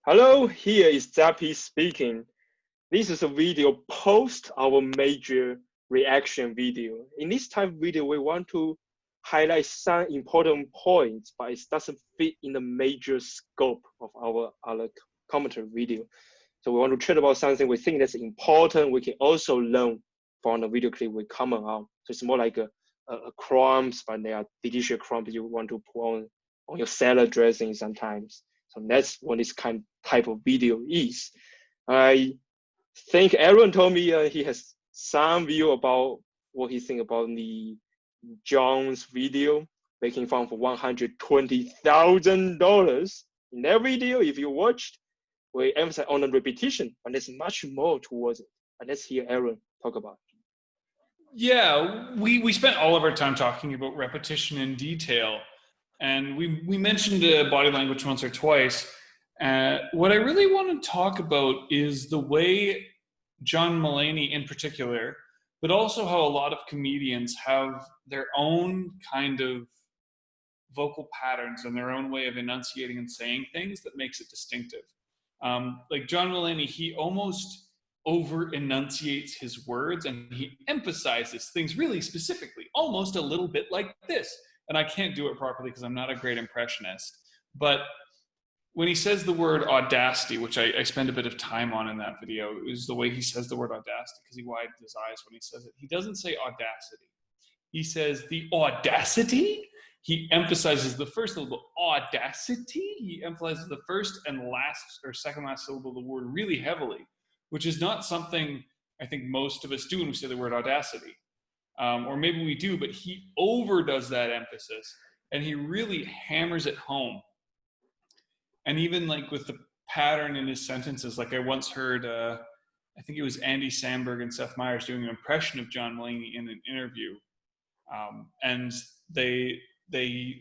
Hello, here is Zappy speaking. This is a video post our major reaction video. In this type of video, we want to highlight some important points, but it doesn't fit in the major scope of our other commentary video. So we want to chat about something we think that's important. We can also learn from the video clip we comment on. So it's more like a crumbs, but they are delicious crumbs you want to put on your salad dressing sometimes. So that's what this type of video is. I think Aaron told me he has some view about what he think about the John's video making fun for $120,000. In that video, if you watched, we emphasize on the repetition, but there's much more towards it. And let's hear Aaron talk about it. Yeah, we spent all of our time talking about repetition in detail, and we mentioned body language once or twice. What I really want to talk about is the way John Mulaney in particular, but also how a lot of comedians have their own kind of vocal patterns and their own way of enunciating and saying things that makes it distinctive. Like John Mulaney, he almost over enunciates his words and he emphasizes things really specifically, almost a little bit like this. And I can't do it properly because I'm not a great impressionist. But when he says the word audacity, which I spend a bit of time on in that video, is the way he says the word audacity, because he widens his eyes when he says it. He doesn't say audacity. He says the audacity. He emphasizes the first syllable, audacity. He emphasizes the first and last or second last syllable of the word really heavily, which is not something I think most of us do when we say the word audacity. Or maybe we do, but he overdoes that emphasis and he really hammers it home. And even like with the pattern in his sentences, like I once heard, I think it was Andy Samberg and Seth Meyers doing an impression of John Mulaney in an interview. And they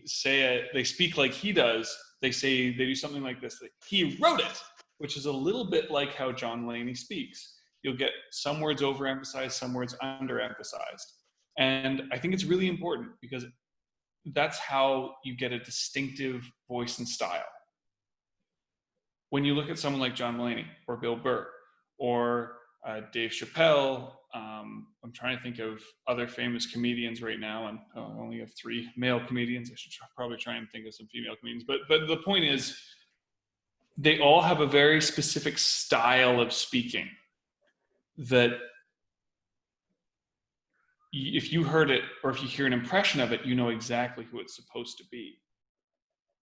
say they speak like he does. They do something like this. He wrote it, which is a little bit like how John Mulaney speaks. You'll get some words overemphasized, some words underemphasized. And I think it's really important because that's how you get a distinctive voice and style. When you look at someone like John Mulaney or Bill Burr or Dave Chappelle, I'm trying to think of other famous comedians right now, and I only have 3 male comedians. I should probably try and think of some female comedians. But the point is, they all have a very specific style of speaking that if you heard it or if you hear an impression of it, you know exactly who it's supposed to be,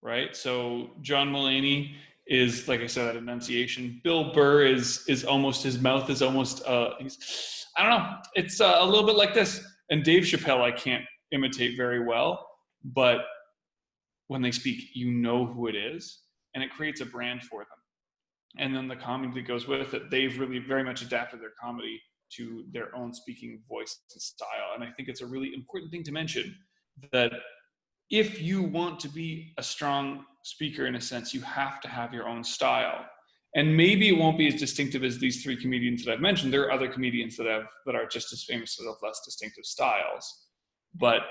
right? So John Mulaney is, like I said, that enunciation. Bill Burr is almost, his mouth is almost, I don't know, it's a little bit like this. And Dave Chappelle, I can't imitate very well, but when they speak, you know who it is, and it creates a brand for them. And then the comedy that goes with it, they've really very much adapted their comedy to their own speaking voice and style. And I think it's a really important thing to mention that if you want to be a strong speaker, in a sense, you have to have your own style. And maybe it won't be as distinctive as these 3 comedians that I've mentioned. There are other comedians that are just as famous that have less distinctive styles, but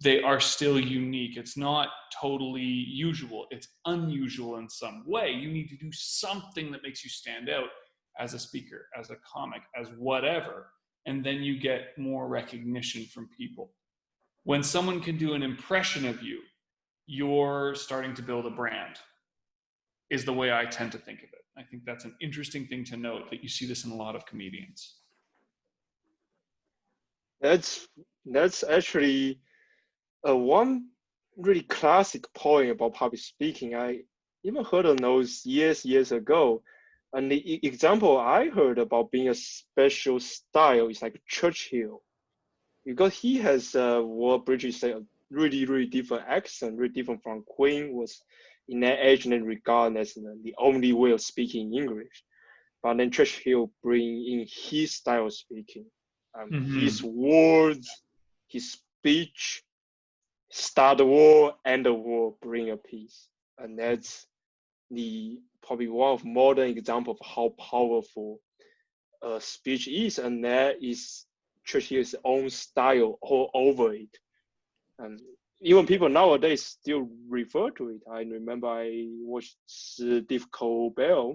they are still unique. It's not totally usual. It's unusual in some way. You need to do something that makes you stand out as a speaker, as a comic, as whatever, and then you get more recognition from people. When someone can do an impression of you, you're starting to build a brand, is the way I tend to think of it. I think that's an interesting thing to note, that you see this in a lot of comedians. That's actually one really classic point about public speaking. I even heard of those years ago. And the example I heard about being a special style is like Churchill, because he has what British say, a really different accent, really different from Queen, was in that age and regarded as the only way of speaking English. But then Churchill bring in his style of speaking, his words, his speech, start the war, end the war, bring a peace. And that's probably one of modern example of how powerful speech is, and that is Churchill's own style all over it. And even people nowadays still refer to it. I remember I watched Steve Colbert,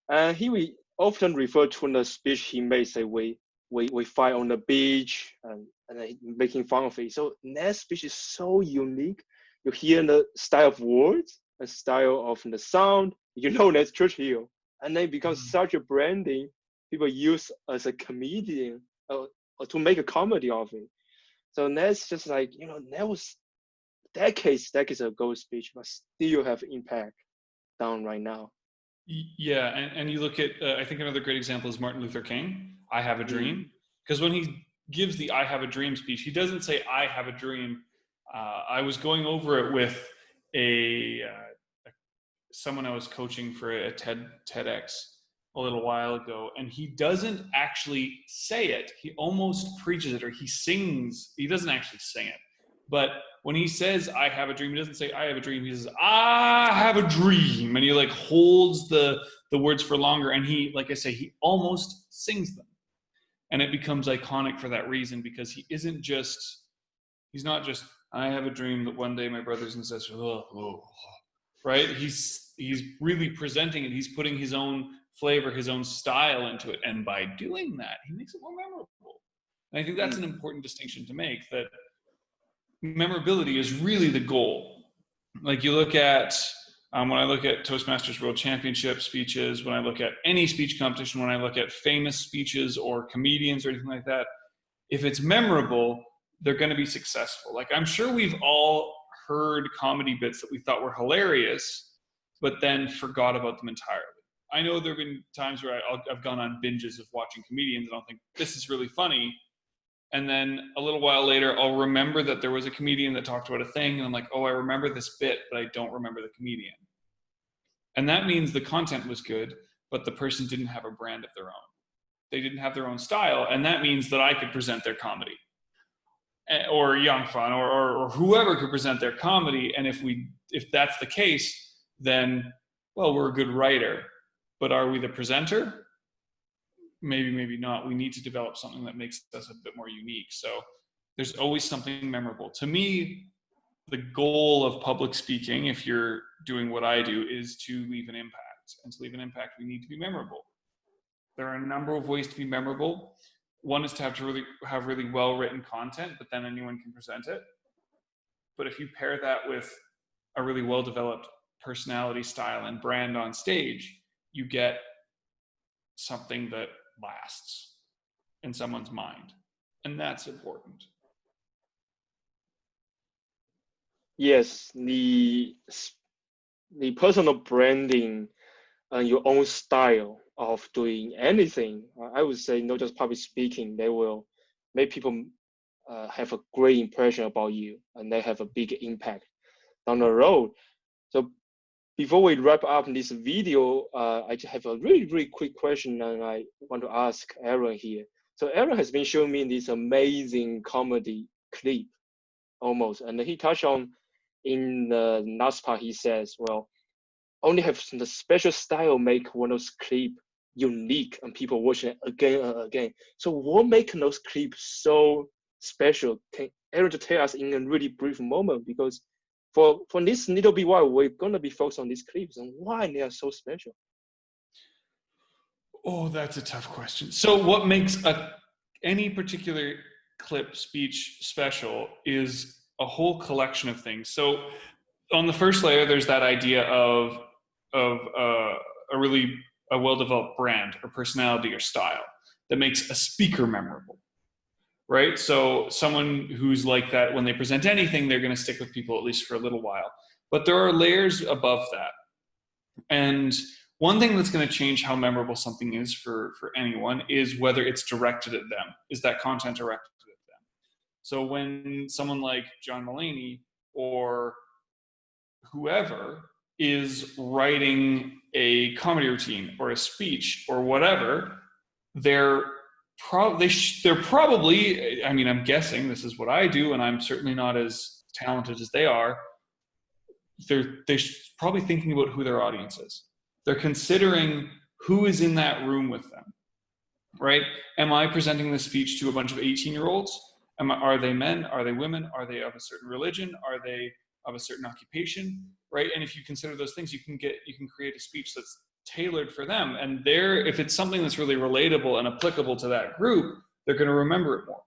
and he will often refer to the speech he made, say we fight on the beach, and making fun of it. So that speech is so unique. You hear the style of words, the style of the sound. You know that's Churchill, and then it becomes such a branding. People use as a comedian or to make a comedy of it. So that's just like, that was decades ago speech, but still have impact down right now. Yeah, and you look at, I think another great example is Martin Luther King, I Have a Dream. Because when he gives the I Have a Dream speech, he doesn't say, I have a dream. I was going over it with someone I was coaching for a TEDx a little while ago, and he doesn't actually say it. He almost preaches it, or he sings. He doesn't actually sing it. But when he says, I have a dream, he doesn't say, I have a dream. He says, I have a dream. And he like holds the words for longer. And he, like I say, he almost sings them. And it becomes iconic for that reason, because he's not just, I have a dream that one day my brothers and sisters, right? He's really presenting it. He's putting his own flavor, his own style into it. And by doing that, he makes it more memorable. And I think that's an important distinction to make, that memorability is really the goal. Like you look at, when I look at Toastmasters World Championship speeches, when I look at any speech competition, when I look at famous speeches or comedians or anything like that, if it's memorable, they're going to be successful. Like I'm sure we've all heard comedy bits that we thought were hilarious, but then forgot about them entirely. I know there have been times where I've gone on binges of watching comedians and I'll think, this is really funny. And then a little while later, I'll remember that there was a comedian that talked about a thing. And I'm like, oh, I remember this bit, but I don't remember the comedian. And that means the content was good, but the person didn't have a brand of their own. They didn't have their own style. And that means that I could present their comedy, or Young Fun, or whoever could present their comedy. And if that's the case, then, well, we're a good writer. But are we the presenter? Maybe, maybe not. We need to develop something that makes us a bit more unique. So there's always something memorable. To me, the goal of public speaking, if you're doing what I do, is to leave an impact. And to leave an impact, we need to be memorable. There are a number of ways to be memorable. One is to have really well-written content, but then anyone can present it. But if you pair that with a really well-developed personality, style, and brand on stage, you get something that lasts in someone's mind. And that's important. Yes, the personal branding and your own style of doing anything, I would say not just public speaking, they will make people have a great impression about you, and they have a big impact down the road. So before we wrap up this video, I just have a really, really quick question, and I want to ask Aaron here. So Aaron has been showing me this amazing comedy clip, almost, and he touched on in the last part. He says, "Well, only have the special style make one of those clips unique, and people watching it again and again." So what makes those clips so special? Can Aaron just tell us in a really brief moment, because for this little bit while, we're gonna be focused on these clips and why they are so special. Oh, that's a tough question. So what makes any particular clip speech special is a whole collection of things. So on the first layer, there's that idea of a well-developed brand or personality or style that makes a speaker memorable. Right? So someone who's like that, when they present anything, they're going to stick with people at least for a little while. But there are layers above that. And one thing that's going to change how memorable something is for anyone is whether it's directed at them. Is that content directed at them? So when someone like John Mulaney or whoever is writing a comedy routine or a speech or whatever, they're probably, I mean, I'm guessing, this is what I do, and I'm certainly not as talented as they are. They're probably thinking about who their audience is. They're considering who is in that room with them, right? Am I presenting this speech to a bunch of 18-year-olds? Are they men? Are they women? Are they of a certain religion? Are they of a certain occupation? Right? And if you consider those things, you can create a speech that's tailored for them. And if it's something that's really relatable and applicable to that group, they're going to remember it more.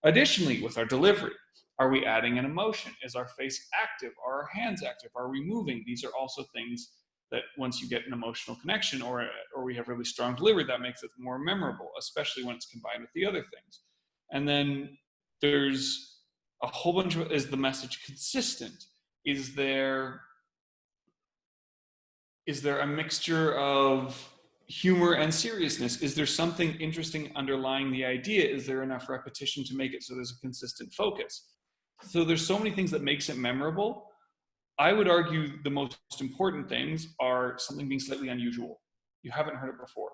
Additionally, with our delivery, are we adding an emotion? Is our face active? Are our hands active? Are we moving? These are also things that once you get an emotional connection or we have really strong delivery, that makes it more memorable, especially when it's combined with the other things. And then there's a whole bunch of, is the message consistent? Is there a mixture of humor and seriousness? Is there something interesting underlying the idea? Is there enough repetition to make it so there's a consistent focus? So there's so many things that makes it memorable. I would argue the most important things are something being slightly unusual. You haven't heard it before.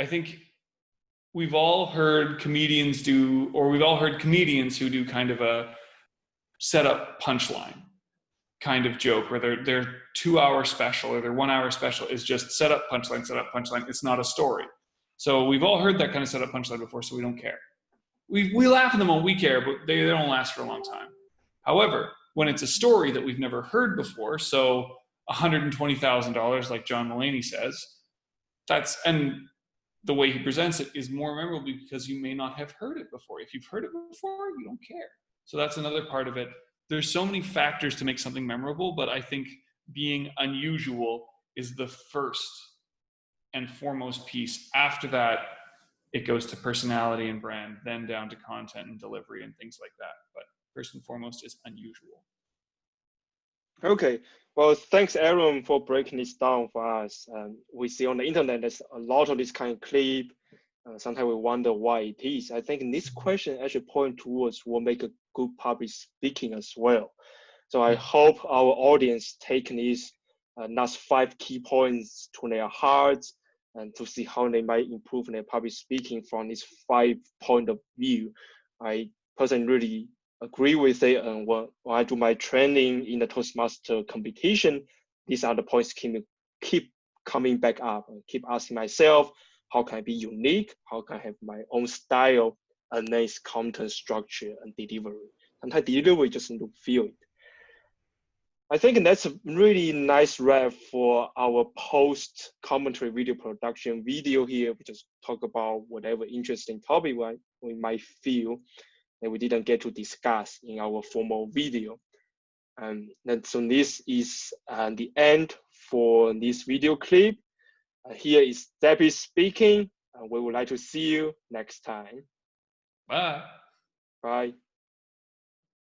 I think we've all heard comedians who do kind of a setup punchline kind of joke, where their 2-hour special or their 1-hour special is just setup punchline, setup punchline. It's not a story. So we've all heard that kind of setup punchline before, so we don't care. We laugh at them when we care, but they don't last for a long time. However, when it's a story that we've never heard before, so $120,000, like John Mulaney says, and the way he presents it is more memorable because you may not have heard it before. If you've heard it before, you don't care. So that's another part of it. There's so many factors to make something memorable, but I think being unusual is the first and foremost piece. After that, it goes to personality and brand, then down to content and delivery and things like that. But first and foremost is unusual. Okay, well, thanks Aaron for breaking this down for us. We see on the internet there's a lot of this kind of clip. Sometimes we wonder why it is. I think this question actually point towards what make a good public speaking as well. So I hope our audience take these last 5 key points to their hearts and to see how they might improve their public speaking from this 5 point of view. I personally really agree with it, and when I do my training in the Toastmaster competition, these are the points keep coming back up. I keep asking myself, how can I be unique? How can I have my own style, a nice content structure and delivery? Sometimes delivery just need to feel it. I think that's a really nice wrap for our post commentary video production video here. We just talk about whatever interesting topic we might feel that we didn't get to discuss in our formal video. So this is the end for this video clip. Here is Debbie speaking. We would like to see you next time. Bye. Bye.